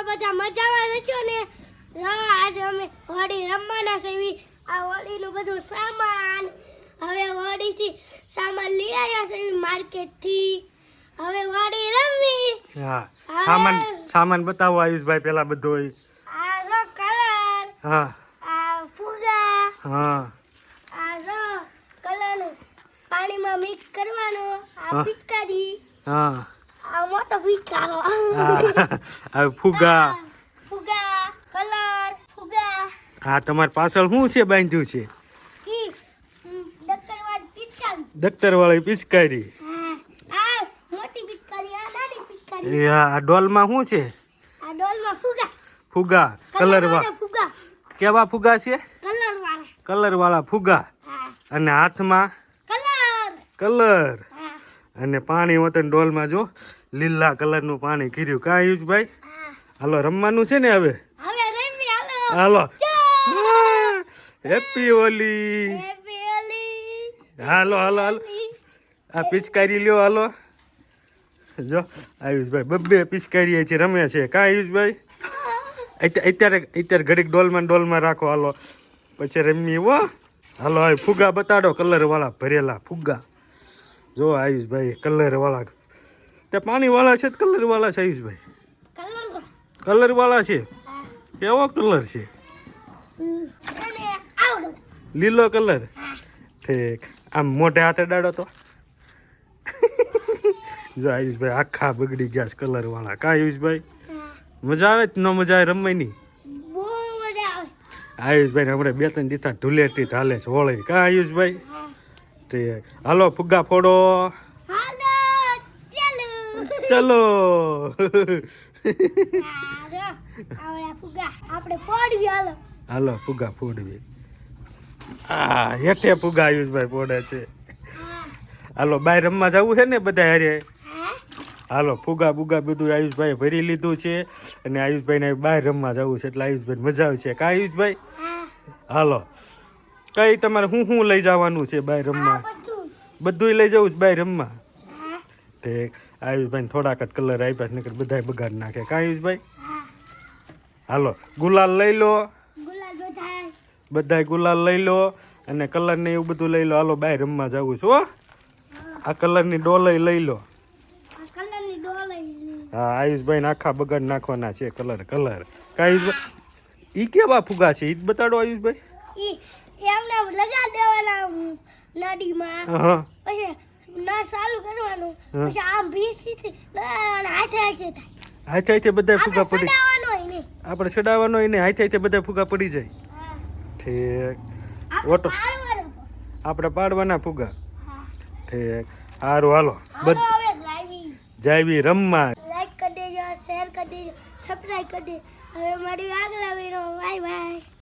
બધા મજામાં રહેશો ને? આજે અમે હોળી રમવાના છે. આ હોળીનું બધું સામાન હવે હોળીથી સામાન લઈ આવ્યા છે માર્કેટથી. હવે હોળી રમવી. હા, સામાન બતાવો આયુષભાઈ પેલા બધું. આ રો કલર. હા. આ ફુગા. હા. આ રો કલર પાણીમાં મિક્સ કરવાનો. આ પિચકારી. હા. આ મોટો પિચકારો. આ ફુગા. ફુગા કલર ફુગા. હા, તમારી પાછળ શું છે બાંધ્યું છે? દફતરવાળી પિચકારી. આ મોટી પિચકારી, આ નાની પિચકારી. આ ડોલમાં શું છે? આ ડોલમાં ફુગા. ફુગા કલરવાળા ફુગા. કેવા ફુગા છે? કલરવાળા. કલરવાળા ફુગા. અને હાથમાં કલર. અને પાણી વતન ડોલમાં જો લીલા કલરનું પાણી કર્યું. કાં આયુષભાઈ? હાલો રમવાનું છે ને હવે? હાલો. હેપી હોલી. હાલો હાલો હાલો. આ પિચકારી લ્યો. હાલો જો આયુષભાઈ બબ્બે પિચકારી છે રમે છે. કાં આયુષભાઈ? અત્યારે ઘડીક ડોલમાં રાખો. હાલો પછી રમી હો. હાલો આ ફુગા બતાડો. કલરવાળા ભરેલા ફુગા જો આયુષભાઈ. કલરવાળા તે પાણીવાળા છે કલરવાળા છે આયુષભાઈ? કલરવાળા છે. કેવો કલર છે? લીલો કલર. ઠીક. આમ મોઢે હાથે ડાળો તો જો આયુષભાઈ આખા બગડી ગયા છે કલરવાળા. કાં આયુષભાઈ? મજા આવે ન મજા આવે રમવાની? આયુષભાઈ હમણાં 2-3 દીધા ધૂળેટી હાલે છે હોળી. કાં આયુષભાઈ? ઠીક. હાલો ફુગ્ગા ફોડો. ચલો. હાલો ફુગા ફોડવી. હા હેઠે ફુગા આયુષભાઈ ફોડે છે. હાલો બાય રમવા જવું છે ને બધા હારે? હાલો ફુગા બુગા બધું આયુષભાઈ ભરી લીધું છે. અને આયુષભાઈને બહાર રમવા જવું છે એટલે આયુષભાઈ મજા આવશે. કાં આયુષભાઈ? હાલો કઈ તમારે શું લઈ જવાનું છે બહાર રમવા? બધું લઈ જવું છે બહાર રમવા? ઠીક. આયુષભાઈ થોડાક જ કલર આપ્યા નકર બધા બગાડ નાખે. કાં આયુષભાઈ? હાલો ગુલાલ લઈ લો. બધા ગુલાલ લઈ લો અને કલર ને એવું બધું લઈ લો. હાલો બહાર રમવા જવું છે હો. આ કલરની ડોલ લઈ લો. હા આયુષભાઈ આખા બગાડ નાખવાના છે. કલર આયુષભાઈ ઈ કેવા ફુગા છે? ઈ જ બતાડો આયુષભાઈ. લગા દેવાના નદીમાં. પછી ના ચાલુ કરવાનું. પછી આમ ભીસી હાથે બધા ફુગા પડી. આપણે ચડાવવાનો એને હાથે બધા ફુગા પડી જાય. ઠીક. ઓટો આપણે પાડવાના ફુગા. ઠીક. સારું હાલો જાવી રમવા. લાઈક કરી દેજો, શેર કરી દેજો, સબસ્ક્રાઇબ કરી દેજો. હવે મારી આગલા વિડિયો. Bye bye.